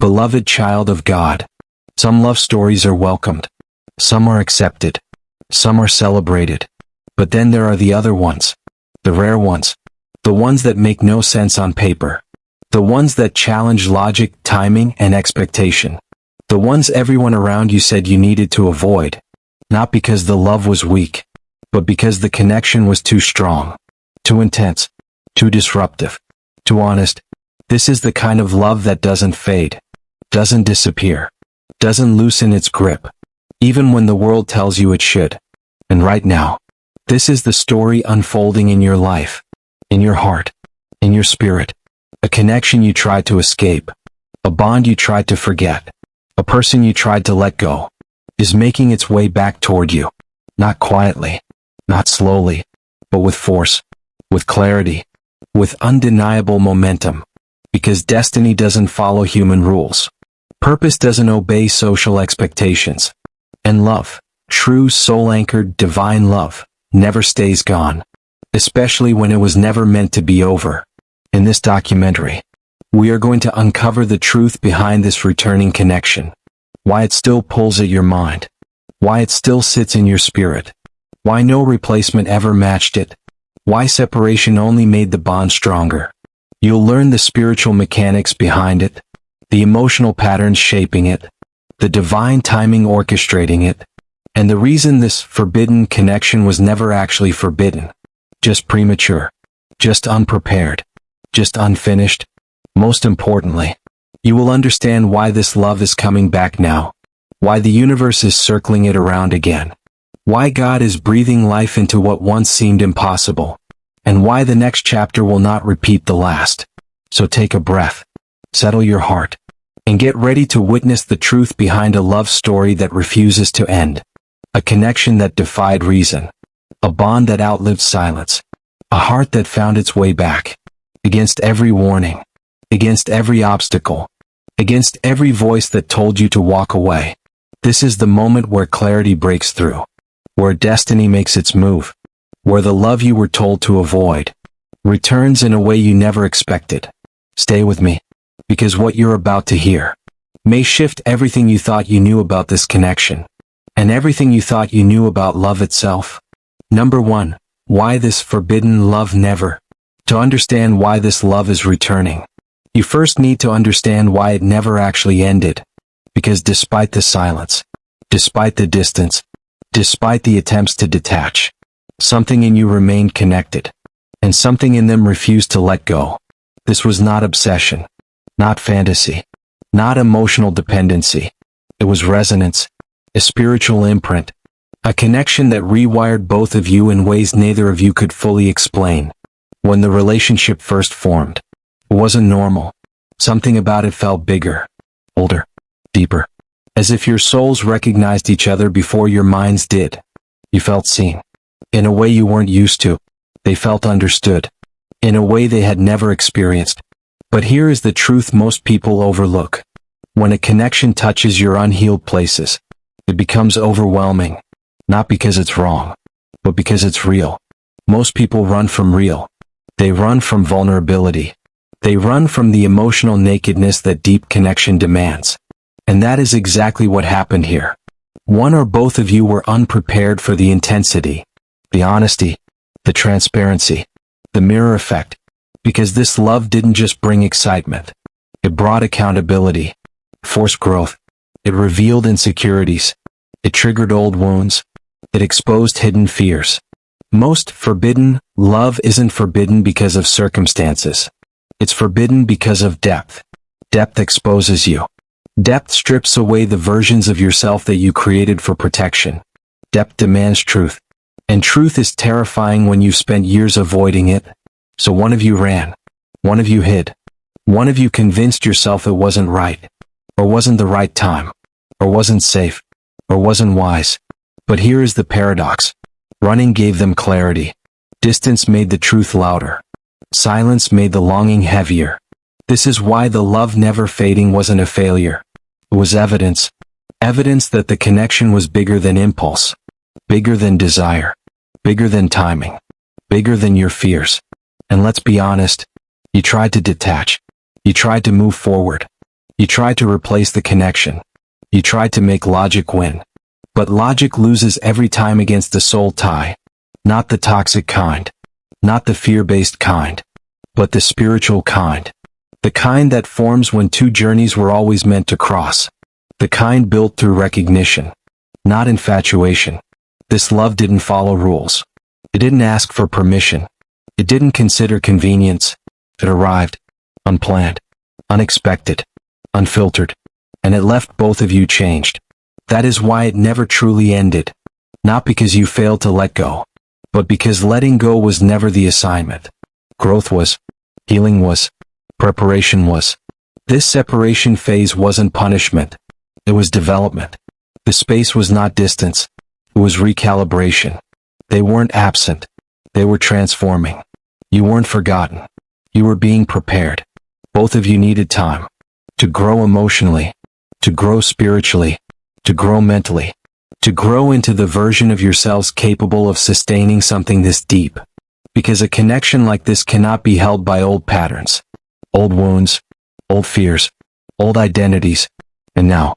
Beloved child of God, some love stories are welcomed. Some are accepted. Some are celebrated. But then there are the other ones. The rare ones. The ones that make no sense on paper. The ones that challenge logic, timing, and expectation. The ones everyone around you said you needed to avoid. Not because the love was weak, but because the connection was too strong, too intense, too disruptive, too honest. This is the kind of love that doesn't fade, doesn't disappear, doesn't loosen its grip, even when the world tells you it should. And right now, this is the story unfolding in your life, in your heart, in your spirit. A connection you tried to escape, a bond you tried to forget, a person you tried to let go, is making its way back toward you. Not quietly, not slowly, but with force, with clarity, with undeniable momentum. Because destiny doesn't follow human rules. Purpose doesn't obey social expectations. And love, true soul-anchored divine love, never stays gone. Especially when it was never meant to be over. In this documentary, we are going to uncover the truth behind this returning connection. Why it still pulls at your mind. Why it still sits in your spirit. Why no replacement ever matched it. Why separation only made the bond stronger. You'll learn the spiritual mechanics behind it, the emotional patterns shaping it, the divine timing orchestrating it, and the reason this forbidden connection was never actually forbidden. Just premature. Just unprepared. Just unfinished. Most importantly, you will understand why this love is coming back now, why the universe is circling it around again, why God is breathing life into what once seemed impossible, and why the next chapter will not repeat the last. So take a breath, settle your heart, and get ready to witness the truth behind a love story that refuses to end, a connection that defied reason, a bond that outlived silence, a heart that found its way back, against every warning, against every obstacle, against every voice that told you to walk away. This is the moment where clarity breaks through, where destiny makes its move, where the love you were told to avoid returns in a way you never expected. Stay with me, because what you're about to hear may shift everything you thought you knew about this connection, and everything you thought you knew about love itself. Number 1. Why this forbidden love never? To understand why this love is returning, you first need to understand why it never actually ended. Because despite the silence, despite the distance, despite the attempts to detach, something in you remained connected, and something in them refused to let go. This was not obsession, not fantasy, not emotional dependency. It was resonance, a spiritual imprint, a connection that rewired both of you in ways neither of you could fully explain. When the relationship first formed, it wasn't normal. Something about it felt bigger, older, deeper. As if your souls recognized each other before your minds did. You felt seen. In a way you weren't used to. They felt understood. In a way they had never experienced. But here is the truth most people overlook. When a connection touches your unhealed places, it becomes overwhelming. Not because it's wrong, but because it's real. Most people run from real. They run from vulnerability. They run from the emotional nakedness that deep connection demands. And that is exactly what happened here. One or both of you were unprepared for the intensity, the honesty, the transparency, the mirror effect. Because this love didn't just bring excitement. It brought accountability, forced growth. It revealed insecurities. It triggered old wounds. It exposed hidden fears. Most forbidden love isn't forbidden because of circumstances. It's forbidden because of depth. Depth exposes you. Depth strips away the versions of yourself that you created for protection. Depth demands truth. And truth is terrifying when you've spent years avoiding it. So one of you ran. One of you hid. One of you convinced yourself it wasn't right. Or wasn't the right time. Or wasn't safe. Or wasn't wise. But here is the paradox. Running gave them clarity. Distance made the truth louder. Silence made the longing heavier. This is why the love never fading wasn't a failure. It was evidence. Evidence that the connection was bigger than impulse. Bigger than desire. Bigger than timing. Bigger than your fears. And let's be honest, you tried to detach. You tried to move forward. You tried to replace the connection. You tried to make logic win. But logic loses every time against the soul tie. Not the toxic kind. Not the fear-based kind. But the spiritual kind. The kind that forms when two journeys were always meant to cross. The kind built through recognition. Not infatuation. This love didn't follow rules. It didn't ask for permission. It didn't consider convenience. It arrived. Unplanned. Unexpected. Unfiltered. And it left both of you changed. That is why it never truly ended. Not because you failed to let go, but because letting go was never the assignment. Growth was. Healing was. Preparation was. This separation phase wasn't punishment. It was development. The space was not distance. It was recalibration. They weren't absent. They were transforming. You weren't forgotten. You were being prepared. Both of you needed time. To grow emotionally. To grow spiritually. To grow mentally. To grow into the version of yourselves capable of sustaining something this deep. Because a connection like this cannot be held by old patterns. Old wounds. Old fears. Old identities. And now,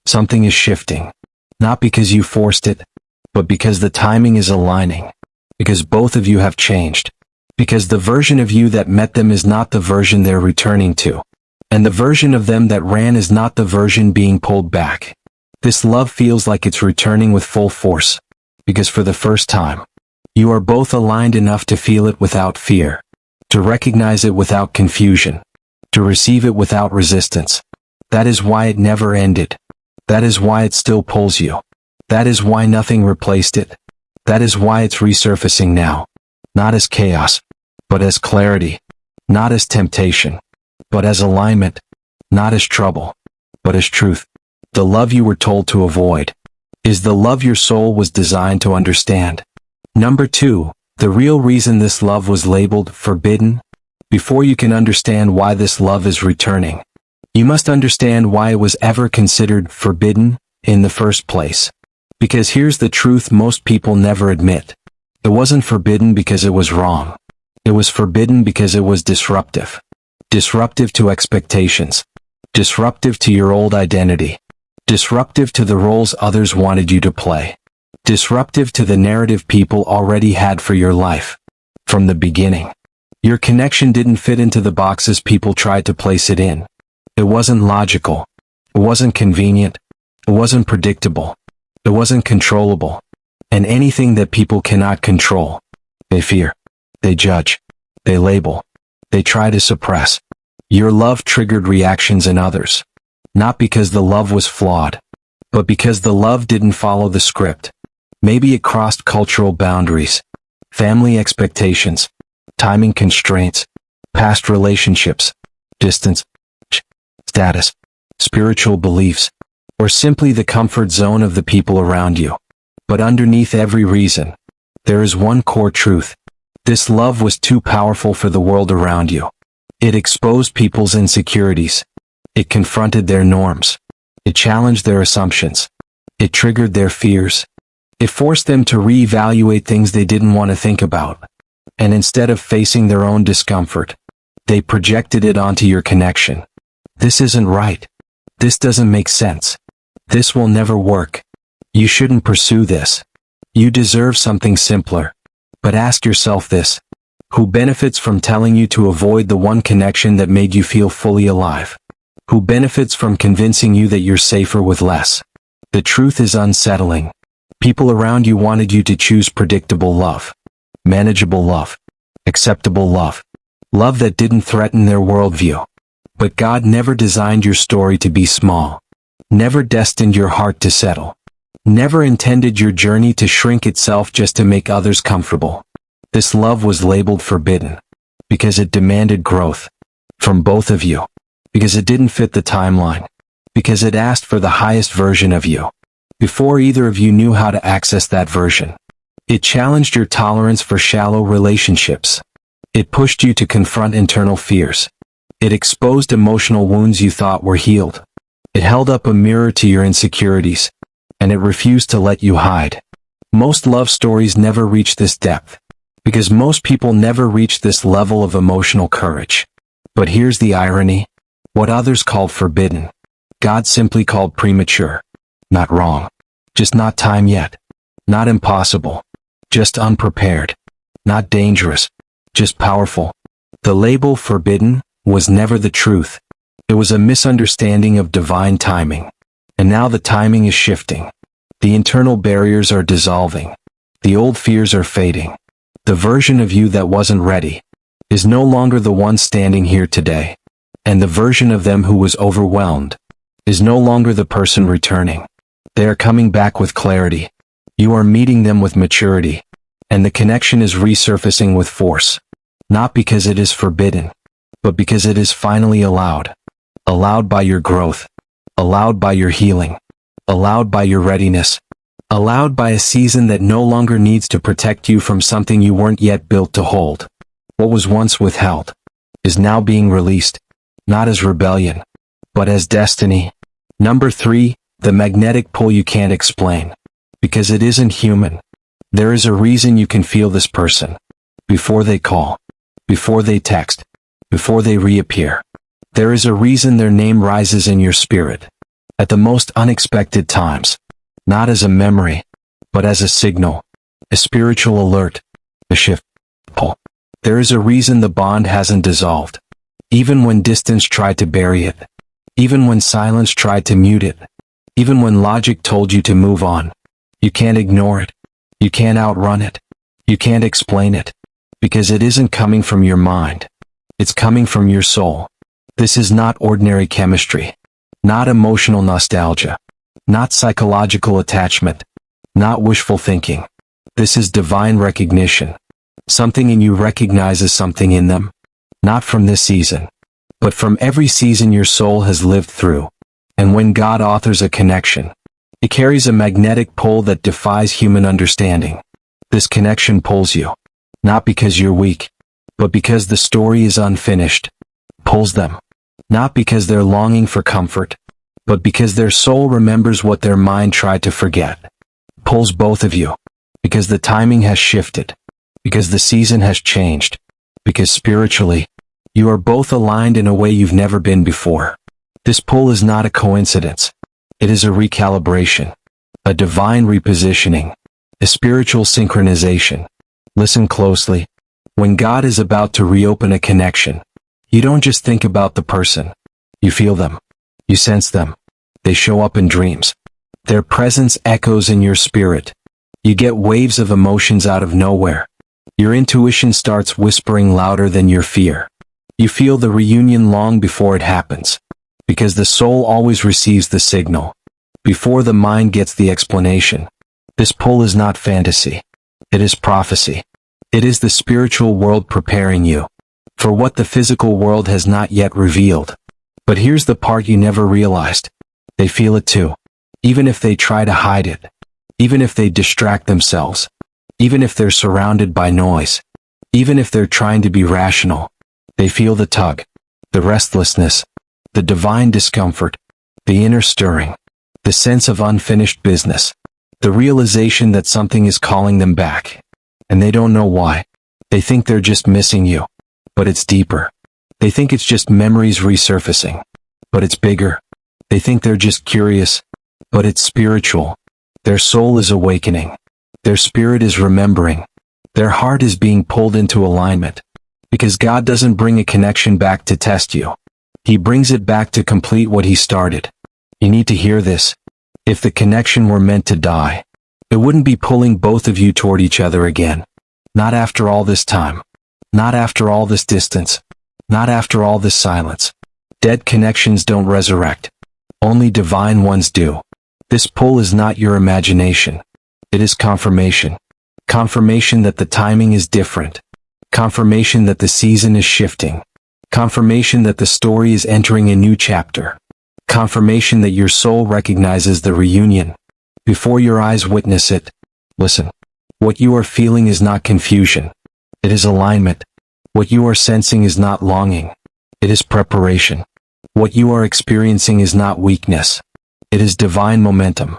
something is shifting. Not because you forced it, but because the timing is aligning. Because both of you have changed. Because the version of you that met them is not the version they're returning to. And the version of them that ran is not the version being pulled back. This love feels like it's returning with full force. Because for the first time, you are both aligned enough to feel it without fear. To recognize it without confusion. To receive it without resistance. That is why it never ended. That is why it still pulls you. That is why nothing replaced it. That is why it's resurfacing now. Not as chaos, but as clarity. Not as temptation, but as alignment. Not as trouble, but as truth. The love you were told to avoid is the love your soul was designed to understand. Number 2, the real reason this love was labeled forbidden. Before you can understand why this love is returning, you must understand why it was ever considered forbidden in the first place. Because here's the truth most people never admit. It wasn't forbidden because it was wrong. It was forbidden because it was disruptive. Disruptive to expectations. Disruptive to your old identity. Disruptive to the roles others wanted you to play. Disruptive to the narrative people already had for your life. From the beginning, your connection didn't fit into the boxes people tried to place it in. It wasn't logical. It wasn't convenient. It wasn't predictable. It wasn't controllable. And anything that people cannot control, they fear. They judge. They label. They try to suppress. Your love triggered reactions in others. Not because the love was flawed, but because the love didn't follow the script. Maybe it crossed cultural boundaries, family expectations, timing constraints, past relationships, distance, status, spiritual beliefs, or simply the comfort zone of the people around you. But underneath every reason, there is one core truth. This love was too powerful for the world around you. It exposed people's insecurities. It confronted their norms. It challenged their assumptions. It triggered their fears. It forced them to reevaluate things they didn't want to think about. And instead of facing their own discomfort, they projected it onto your connection. This isn't right. This doesn't make sense. This will never work. You shouldn't pursue this. You deserve something simpler. But ask yourself this. Who benefits from telling you to avoid the one connection that made you feel fully alive? Who benefits from convincing you that you're safer with less? The truth is unsettling. People around you wanted you to choose predictable love, manageable love, acceptable love, love that didn't threaten their worldview. But God never designed your story to be small, never destined your heart to settle, never intended your journey to shrink itself just to make others comfortable. This love was labeled forbidden because it demanded growth from both of you, because it didn't fit the timeline, because it asked for the highest version of you. Before either of you knew how to access that version, it challenged your tolerance for shallow relationships. It pushed you to confront internal fears. It exposed emotional wounds you thought were healed. It held up a mirror to your insecurities, and it refused to let you hide. Most love stories never reach this depth, because most people never reach this level of emotional courage. But here's the irony. What others called forbidden God simply called premature. Not wrong. Just not time yet. Not impossible. Just unprepared. Not dangerous. Just powerful. The label forbidden was never the truth. It was a misunderstanding of divine timing. And now the timing is shifting. The internal barriers are dissolving. The old fears are fading. The version of you that wasn't ready is no longer the one standing here today. And the version of them who was overwhelmed is no longer the person returning. They are coming back with clarity. You are meeting them with maturity. And the connection is resurfacing with force. Not because it is forbidden, but because it is finally allowed. Allowed by your growth. Allowed by your healing. Allowed by your readiness. Allowed by a season that no longer needs to protect you from something you weren't yet built to hold. What was once withheld is now being released, not as rebellion, but as destiny. Number 3, the magnetic pull you can't explain. Because it isn't human. There is a reason you can feel this person. Before they call. Before they text. Before they reappear. There is a reason their name rises in your spirit. At the most unexpected times. Not as a memory, but as a signal. A spiritual alert. A shift. Pull. There is a reason the bond hasn't dissolved. Even when distance tried to bury it. Even when silence tried to mute it. Even when logic told you to move on. You can't ignore it. You can't outrun it. You can't explain it. Because it isn't coming from your mind. It's coming from your soul. This is not ordinary chemistry. Not emotional nostalgia. Not psychological attachment. Not wishful thinking. This is divine recognition. Something in you recognizes something in them. Not from this season, but from every season your soul has lived through. And when God authors a connection, it carries a magnetic pull that defies human understanding. This connection pulls you, not because you're weak, but because the story is unfinished. Pulls them, not because they're longing for comfort, but because their soul remembers what their mind tried to forget. Pulls both of you, because the timing has shifted, because the season has changed, because spiritually, you are both aligned in a way you've never been before. This pull is not a coincidence. It is a recalibration, a divine repositioning, a spiritual synchronization. Listen closely. When God is about to reopen a connection, you don't just think about the person. You feel them. You sense them. They show up in dreams. Their presence echoes in your spirit. You get waves of emotions out of nowhere. Your intuition starts whispering louder than your fear. You feel the reunion long before it happens. Because the soul always receives the signal. Before the mind gets the explanation. This pull is not fantasy. It is prophecy. It is the spiritual world preparing you for what the physical world has not yet revealed. But here's the part you never realized. They feel it too. Even if they try to hide it. Even if they distract themselves. Even if they're surrounded by noise. Even if they're trying to be rational. They feel the tug. The restlessness. The divine discomfort. The inner stirring. The sense of unfinished business. The realization that something is calling them back. And they don't know why. They think they're just missing you. But it's deeper. They think it's just memories resurfacing. But it's bigger. They think they're just curious. But it's spiritual. Their soul is awakening. Their spirit is remembering. Their heart is being pulled into alignment. Because God doesn't bring a connection back to test you. He brings it back to complete what He started. You need to hear this. If the connection were meant to die, it wouldn't be pulling both of you toward each other again. Not after all this time. Not after all this distance. Not after all this silence. Dead connections don't resurrect. Only divine ones do. This pull is not your imagination. It is confirmation. Confirmation that the timing is different. Confirmation that the season is shifting. Confirmation that the story is entering a new chapter. Confirmation that your soul recognizes the reunion. Before your eyes witness it, listen. What you are feeling is not confusion. It is alignment. What you are sensing is not longing. It is preparation. What you are experiencing is not weakness. It is divine momentum.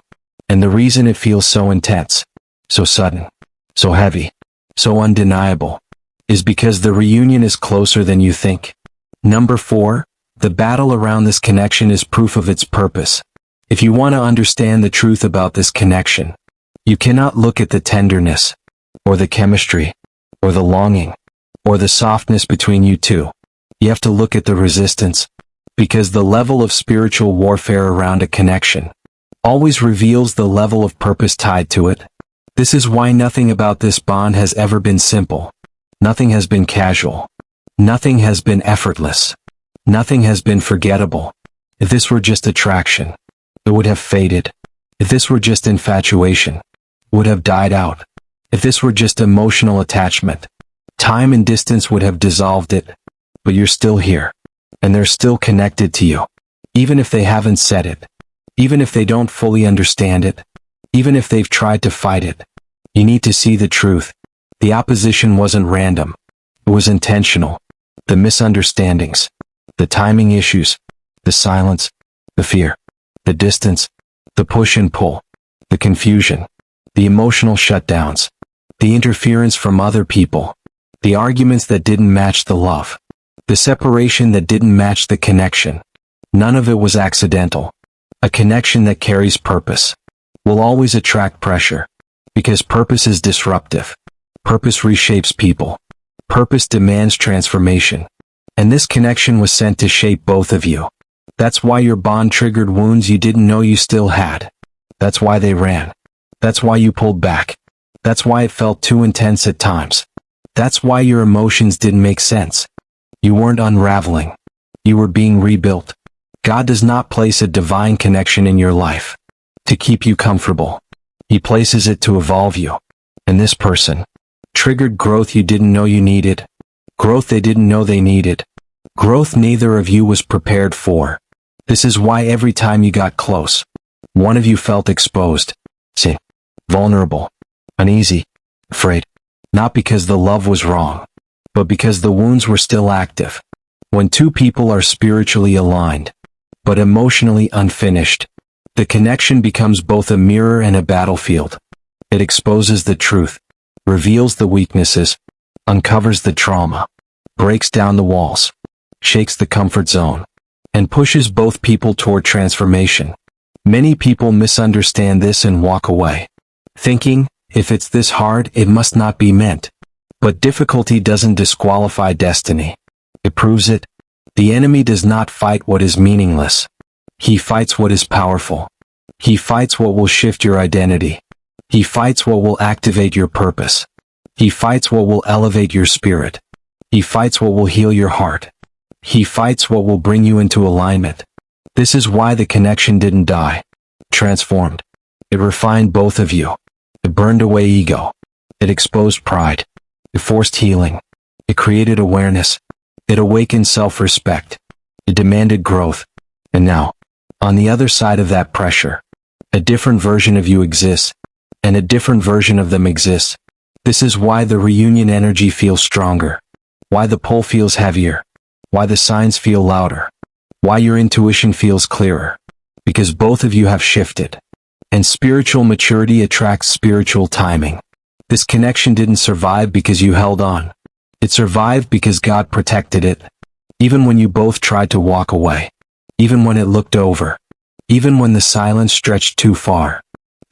And the reason it feels so intense, so sudden, so heavy, so undeniable, is because the reunion is closer than you think. Number 4, The battle around this connection is proof of its purpose. If you want to understand the truth about this connection, you cannot look at the tenderness, or the chemistry, or the longing, or the softness between you two. You have to look at the resistance, because the level of spiritual warfare around a connection always reveals the level of purpose tied to it. This is why nothing about this bond has ever been simple. Nothing has been casual. Nothing has been effortless. Nothing has been forgettable. If this were just attraction, it would have faded. If this were just infatuation, it would have died out. If this were just emotional attachment, time and distance would have dissolved it. But you're still here, and they're still connected to you. Even if they haven't said it, even if they don't fully understand it, even if they've tried to fight it, you need to see the truth. The opposition wasn't random. It was intentional. The misunderstandings, the timing issues, the silence, the fear, the distance, the push and pull, the confusion, the emotional shutdowns, the interference from other people, the arguments that didn't match the love, the separation that didn't match the connection. None of it was accidental. A connection that carries purpose will always attract pressure, because purpose is disruptive. Purpose reshapes people. Purpose demands transformation. And this connection was sent to shape both of you. That's why your bond triggered wounds you didn't know you still had. That's why they ran. That's why you pulled back. That's why it felt too intense at times. That's why your emotions didn't make sense. You weren't unraveling. You were being rebuilt. God does not place a divine connection in your life to keep you comfortable. He places it to evolve you. And this person triggered growth you didn't know you needed. Growth they didn't know they needed. Growth neither of you was prepared for. This is why every time you got close, one of you felt exposed, vulnerable, uneasy, afraid. Not because the love was wrong, but because the wounds were still active. When two people are spiritually aligned, but emotionally unfinished, the connection becomes both a mirror and a battlefield. It exposes the truth, reveals the weaknesses, uncovers the trauma, breaks down the walls, shakes the comfort zone, and pushes both people toward transformation. Many people misunderstand this and walk away, thinking, if it's this hard, it must not be meant. But difficulty doesn't disqualify destiny. It proves it. The enemy does not fight what is meaningless. He fights what is powerful. He fights what will shift your identity. He fights what will activate your purpose. He fights what will elevate your spirit. He fights what will heal your heart. He fights what will bring you into alignment. This is why the connection didn't die. It transformed. It refined both of you. It burned away ego. It exposed pride. It forced healing. It created awareness. It awakened self-respect. It demanded growth. And now, on the other side of that pressure, a different version of you exists, and a different version of them exists. This is why the reunion energy feels stronger, why the pull feels heavier, why the signs feel louder, why your intuition feels clearer, because both of you have shifted. And spiritual maturity attracts spiritual timing. This connection didn't survive because you held on. It survived because God protected it. Even when you both tried to walk away. Even when it looked over. Even when the silence stretched too far.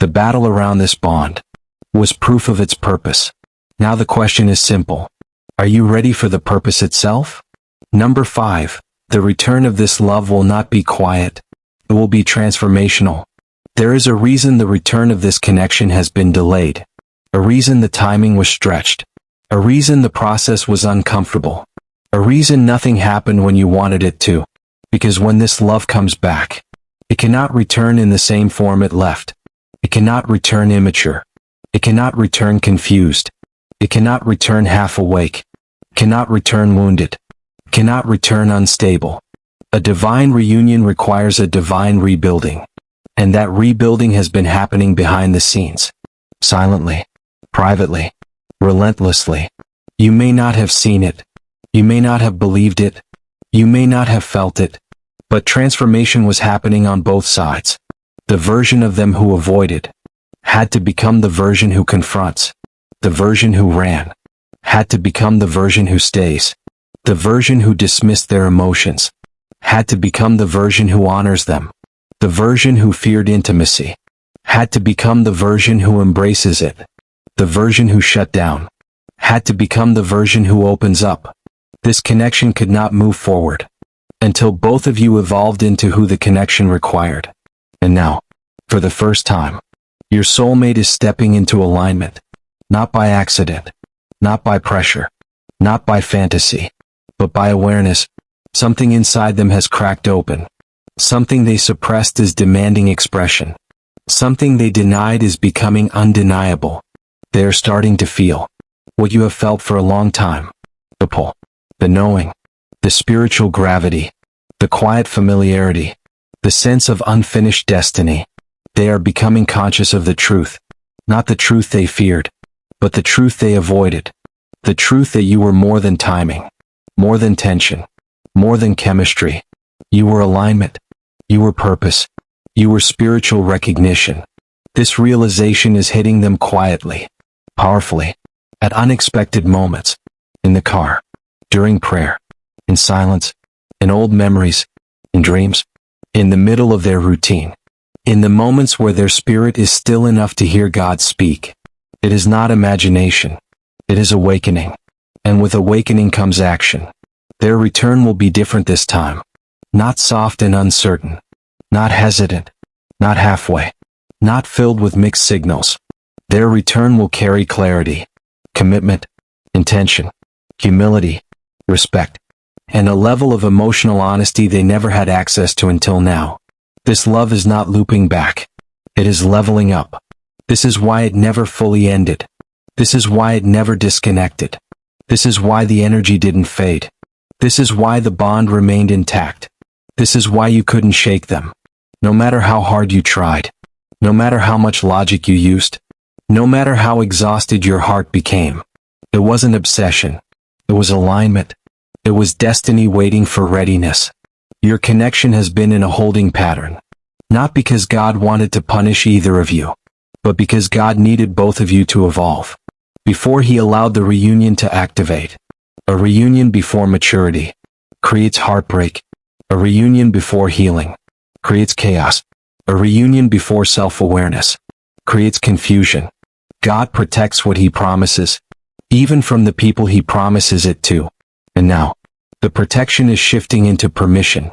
The battle around this bond was proof of its purpose. Now the question is simple. Are you ready for the purpose itself? Number 5. The return of this love will not be quiet. It will be transformational. There is a reason the return of this connection has been delayed. A reason the timing was stretched. A reason the process was uncomfortable. A reason nothing happened when you wanted it to. Because when this love comes back, it cannot return in the same form it left. It cannot return immature. It cannot return confused. It cannot return half awake. It cannot return wounded. It cannot return unstable. A divine reunion requires a divine rebuilding. And that rebuilding has been happening behind the scenes. Silently. Privately. Relentlessly. You may not have seen it. You may not have believed it. You may not have felt it. But transformation was happening on both sides. The version of them who avoided had to become the version who confronts. The version who ran had to become the version who stays. The version who dismissed their emotions had to become the version who honors them, the version who feared intimacy, had to become the version who embraces it, the version who shut down, had to become the version who opens up. This connection could not move forward until both of you evolved into who the connection required. And now, for the first time, your soulmate is stepping into alignment, not by accident, not by pressure, not by fantasy, but by awareness. Something inside them has cracked open. Something they suppressed is demanding expression. Something they denied is becoming undeniable. They are starting to feel what you have felt for a long time. The pull, the knowing, the spiritual gravity, the quiet familiarity, the sense of unfinished destiny. They are becoming conscious of the truth, not the truth they feared, but the truth they avoided. The truth that you were more than timing, more than tension, more than chemistry. You were alignment. You were purpose. You were spiritual recognition. This realization is hitting them quietly, powerfully, at unexpected moments, in the car, during prayer, in silence, in old memories, in dreams, in the middle of their routine, in the moments where their spirit is still enough to hear God speak. It is not imagination. It is awakening. And with awakening comes action. Their return will be different this time. Not soft and uncertain. Not hesitant. Not halfway. Not filled with mixed signals. Their return will carry clarity, commitment, intention, humility, respect, and a level of emotional honesty they never had access to until now. This love is not looping back. It is leveling up. This is why it never fully ended. This is why it never disconnected. This is why the energy didn't fade. This is why the bond remained intact. This is why you couldn't shake them. No matter how hard you tried. No matter how much logic you used. No matter how exhausted your heart became. It wasn't obsession. It was alignment. It was destiny waiting for readiness. Your connection has been in a holding pattern. Not because God wanted to punish either of you, but because God needed both of you to evolve before He allowed the reunion to activate. A reunion before maturity creates heartbreak. A reunion before healing creates chaos. A reunion before self-awareness creates confusion. God protects what He promises, even from the people He promises it to. And now, the protection is shifting into permission.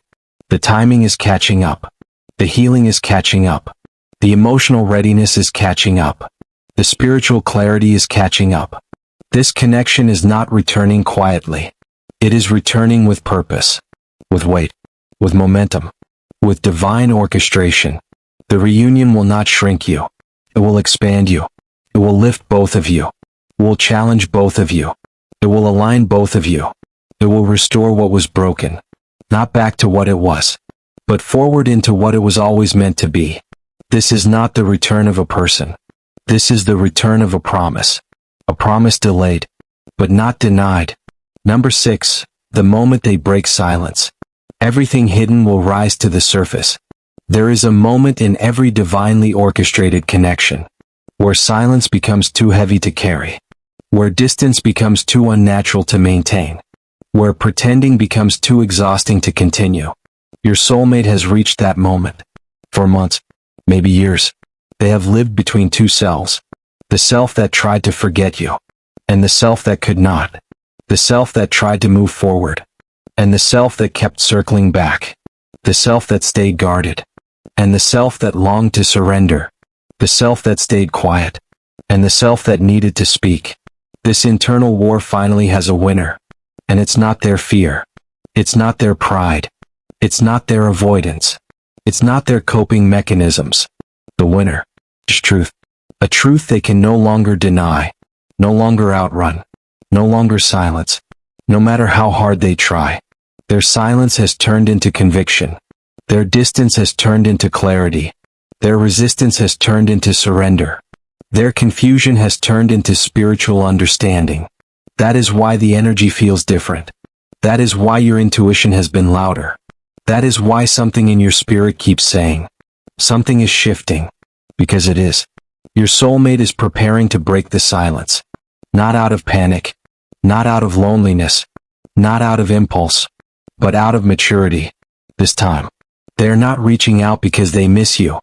The timing is catching up. The healing is catching up. The emotional readiness is catching up. The spiritual clarity is catching up. This connection is not returning quietly. It is returning with purpose, with weight, with momentum, with divine orchestration. The reunion will not shrink you. It will expand you. It will lift both of you. It will challenge both of you. It will align both of you. It will restore what was broken, not back to what it was, but forward into what it was always meant to be. This is not the return of a person. This is the return of a promise delayed, but not denied. Number 6, the moment they break silence, everything hidden will rise to the surface. There is a moment in every divinely orchestrated connection where silence becomes too heavy to carry, where distance becomes too unnatural to maintain, where pretending becomes too exhausting to continue. Your soulmate has reached that moment. For months, maybe years, they have lived between two selves. The self that tried to forget you, and the self that could not. The self that tried to move forward, and the self that kept circling back. The self that stayed guarded, and the self that longed to surrender. The self that stayed quiet, and the self that needed to speak. This internal war finally has a winner. And it's not their fear. It's not their pride. It's not their avoidance. It's not their coping mechanisms. The winner is truth. A truth they can no longer deny, no longer outrun, no longer silence, no matter how hard they try. Their silence has turned into conviction. Their distance has turned into clarity. Their resistance has turned into surrender. Their confusion has turned into spiritual understanding. That is why the energy feels different. That is why your intuition has been louder. That is why something in your spirit keeps saying, something is shifting. Because it is. Your soulmate is preparing to break the silence. Not out of panic. Not out of loneliness. Not out of impulse. But out of maturity. This time, they are not reaching out because they miss you.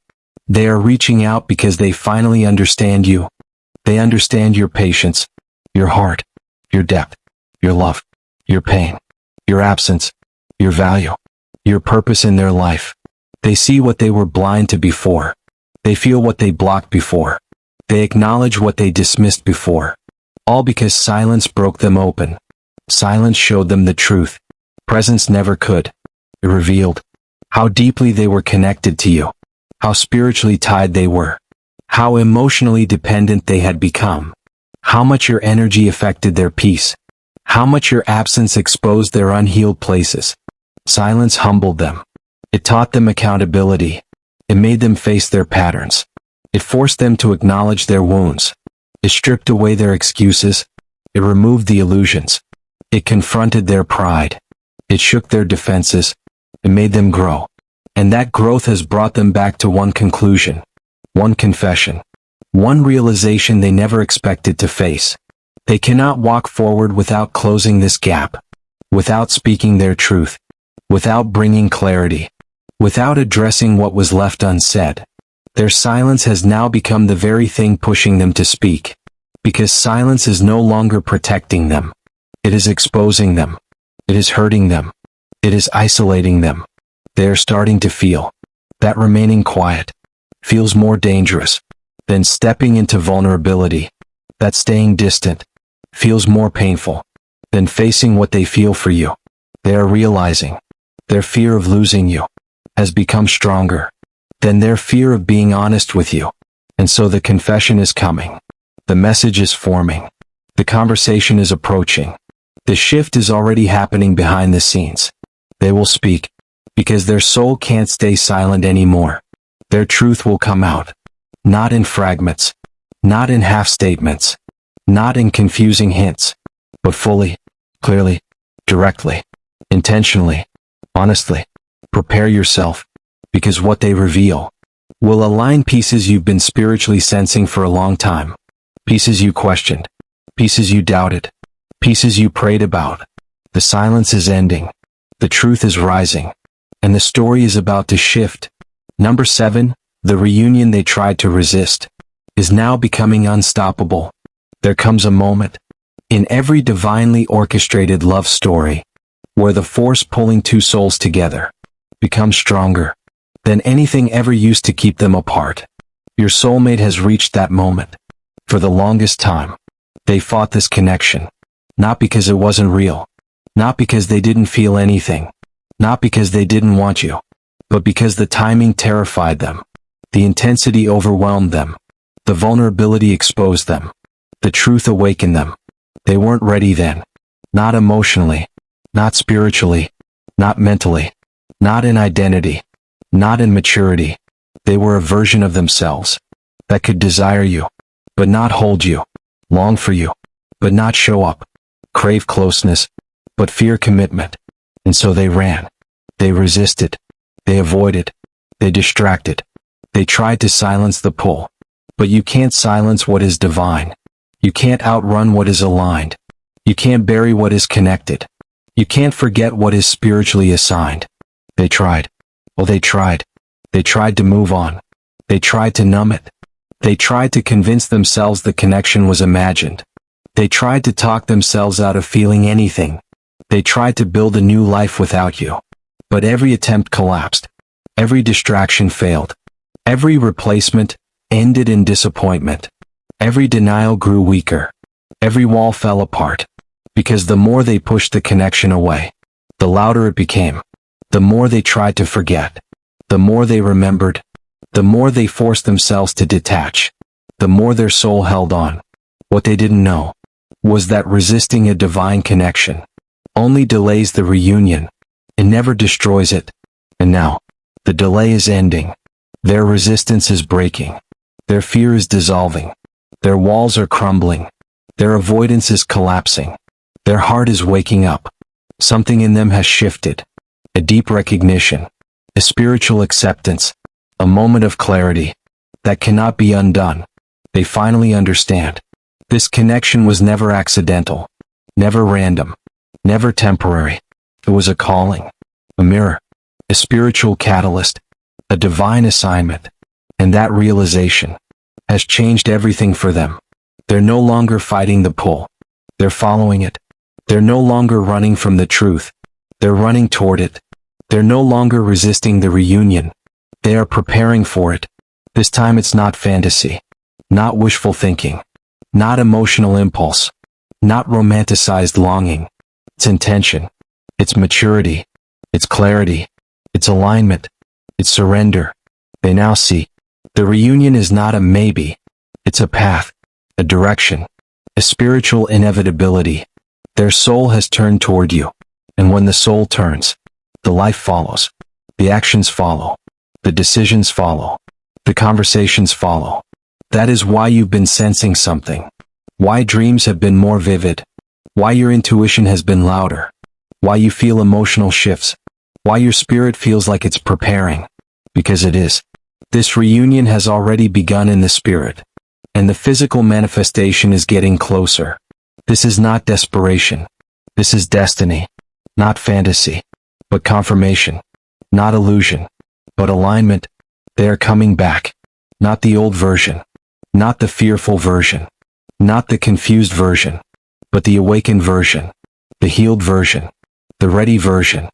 They are reaching out because they finally understand you. They understand your patience, your heart, your depth, your love, your pain, your absence, your value, your purpose in their life. They see what they were blind to before. They feel what they blocked before. They acknowledge what they dismissed before. All because silence broke them open. Silence showed them the truth. Presence never could. It revealed how deeply they were connected to you, how spiritually tied they were, how emotionally dependent they had become, how much your energy affected their peace, how much your absence exposed their unhealed places. Silence humbled them. It taught them accountability. It made them face their patterns. It forced them to acknowledge their wounds. It stripped away their excuses. It removed the illusions. It confronted their pride. It shook their defenses. It made them grow. And that growth has brought them back to one conclusion, one confession, one realization they never expected to face. They cannot walk forward without closing this gap, without speaking their truth, without bringing clarity, without addressing what was left unsaid. Their silence has now become the very thing pushing them to speak, because silence is no longer protecting them. It is exposing them. It is hurting them. It is isolating them. They are starting to feel that remaining quiet feels more dangerous than stepping into vulnerability, that staying distant feels more painful than facing what they feel for you. They are realizing their fear of losing you has become stronger than their fear of being honest with you. And so the confession is coming. The message is forming. The conversation is approaching. The shift is already happening behind the scenes. They will speak because their soul can't stay silent anymore. Their truth will come out, not in fragments, not in half statements, not in confusing hints, but fully, clearly, directly, intentionally, honestly. Prepare yourself, because what they reveal will align pieces you've been spiritually sensing for a long time, pieces you questioned, pieces you doubted, pieces you prayed about. The silence is ending, the truth is rising, and the story is about to shift. Number 7, the reunion they tried to resist is now becoming unstoppable. There comes a moment in every divinely orchestrated love story where the force pulling two souls together becomes stronger than anything ever used to keep them apart. Your soulmate has reached that moment. For the longest time, they fought this connection, not because it wasn't real, not because they didn't feel anything, not because they didn't want you, but because the timing terrified them, the intensity overwhelmed them, the vulnerability exposed them, the truth awakened them. They weren't ready then, not emotionally, not spiritually, not mentally, not in identity, not in maturity. They were a version of themselves that could desire you, but not hold you, long for you, but not show up, crave closeness, but fear commitment. And so they ran. They resisted. They avoided. They distracted. They tried to silence the pull. But you can't silence what is divine. You can't outrun what is aligned. You can't bury what is connected. You can't forget what is spiritually assigned. They tried. Oh, they tried. They tried to move on. They tried to numb it. They tried to convince themselves the connection was imagined. They tried to talk themselves out of feeling anything. They tried to build a new life without you. But every attempt collapsed. Every distraction failed. Every replacement ended in disappointment. Every denial grew weaker. Every wall fell apart. Because the more they pushed the connection away, the louder it became. The more they tried to forget. The more they remembered. The more they forced themselves to detach. The more their soul held on. What they didn't know was that resisting a divine connection only delays the reunion. It never destroys it. And now, the delay is ending. Their resistance is breaking. Their fear is dissolving. Their walls are crumbling. Their avoidance is collapsing. Their heart is waking up. Something in them has shifted. A deep recognition. A spiritual acceptance. A moment of clarity that cannot be undone. They finally understand. This connection was never accidental. Never random. Never temporary. It was a calling. A mirror. a spiritual catalyst, a divine assignment. And that realization has changed everything for them. They're no longer fighting the pull. They're following it. They're no longer running from the truth. They're running toward it. They're no longer resisting the reunion. They are preparing for it. This time it's not fantasy, not wishful thinking, not emotional impulse, not romanticized longing. It's intention. It's maturity. It's clarity. It's alignment. It's surrender. They now see. The reunion is not a maybe. It's a path, a direction, a spiritual inevitability. Their soul has turned toward you. And when the soul turns, the life follows. The actions follow. The decisions follow. The conversations follow. That is why you've been sensing something. Why dreams have been more vivid. Why your intuition has been louder. Why you feel emotional shifts. Why your spirit feels like it's preparing. Because it is. This reunion has already begun in the spirit. And the physical manifestation is getting closer. This is not desperation. This is destiny. Not fantasy. But confirmation. Not illusion. But alignment. They are coming back. Not the old version. Not the fearful version. Not the confused version. But the awakened version. The healed version. The ready version.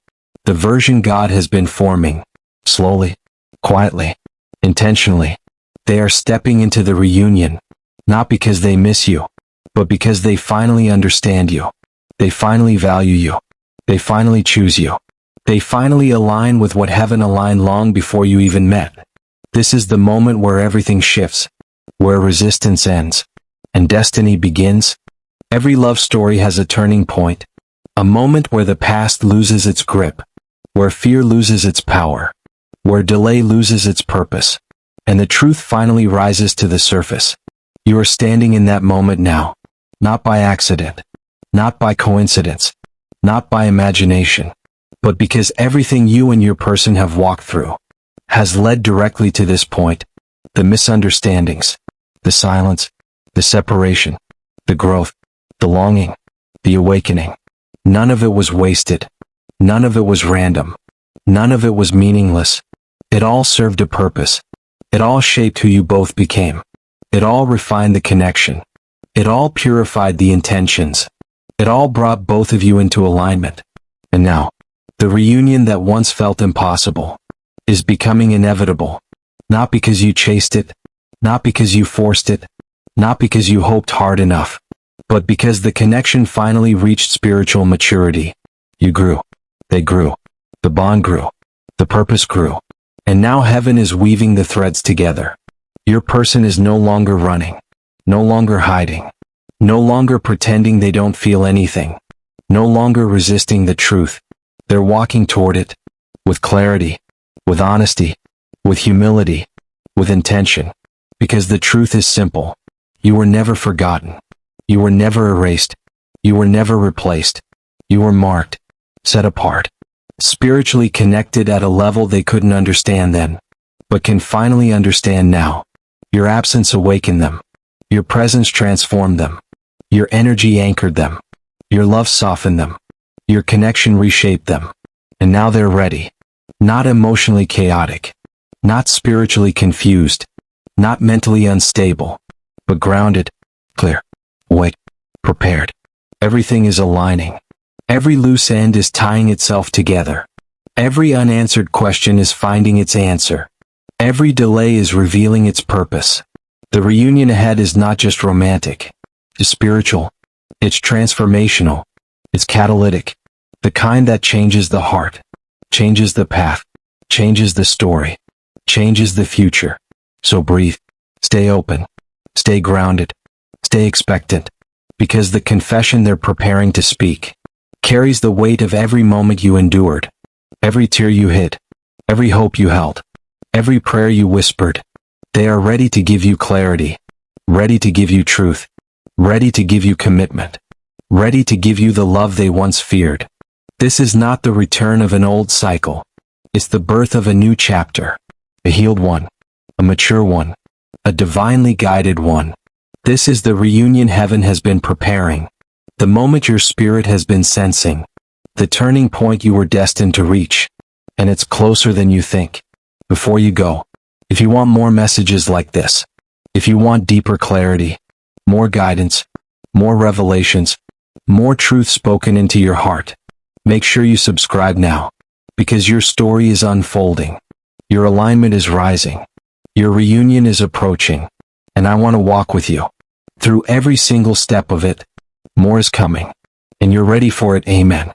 The version God has been forming. Slowly. Quietly. Intentionally. They are stepping into the reunion. Not because they miss you. But because they finally understand you. They finally value you. They finally choose you. They finally align with what heaven aligned long before you even met. This is the moment where everything shifts, where resistance ends, and destiny begins. Every love story has a turning point, a moment where the past loses its grip, where fear loses its power, where delay loses its purpose, and the truth finally rises to the surface. You are standing in that moment now, not by accident, not by coincidence, not by imagination, but because everything you and your person have walked through has led directly to this point. The misunderstandings, the silence, the separation, the growth, the longing, the awakening. None of it was wasted. None of it was random. None of it was meaningless. It all served a purpose. It all shaped who you both became. It all refined the connection. It all purified the intentions. It all brought both of you into alignment. And now, the reunion that once felt impossible is becoming inevitable. Not because you chased it, not because you forced it, not because you hoped hard enough, but because the connection finally reached spiritual maturity. You grew. They grew. The bond grew. The purpose grew. And now heaven is weaving the threads together. Your person is no longer running, no longer hiding, no longer pretending they don't feel anything, no longer resisting the truth. They're walking toward it, with clarity, with honesty, with humility, with intention, because the truth is simple. You were never forgotten. You were never erased. You were never replaced. You were marked, set apart, spiritually connected at a level they couldn't understand then, but can finally understand now. Your absence awakened them. Your presence transformed them. Your energy anchored them. Your love softened them. Your connection reshaped them. And now they're ready. Not emotionally chaotic. Not spiritually confused. Not mentally unstable. But grounded, clear, awake, prepared. Everything is aligning. Every loose end is tying itself together. Every unanswered question is finding its answer. Every delay is revealing its purpose. The reunion ahead is not just romantic. It's spiritual. It's transformational. It's catalytic. The kind that changes the heart, changes the path, changes the story, changes the future. So breathe. Stay open. Stay grounded. Stay expectant. Because the confession they're preparing to speak carries the weight of every moment you endured, every tear you hid, every hope you held, every prayer you whispered. They are ready to give you clarity, ready to give you truth, ready to give you commitment, ready to give you the love they once feared. This is not the return of an old cycle. It's the birth of a new chapter, a healed one, a mature one, a divinely guided one. This is the reunion heaven has been preparing, the moment your spirit has been sensing, the turning point you were destined to reach. and it's closer than you think. Before you go, if you want more messages like this, if you want deeper clarity, more guidance, more revelations, more truth spoken into your heart, make sure you subscribe now, because your story is unfolding, your alignment is rising, your reunion is approaching, and I want to walk with you through every single step of it. More is coming, and you're ready for it. Amen.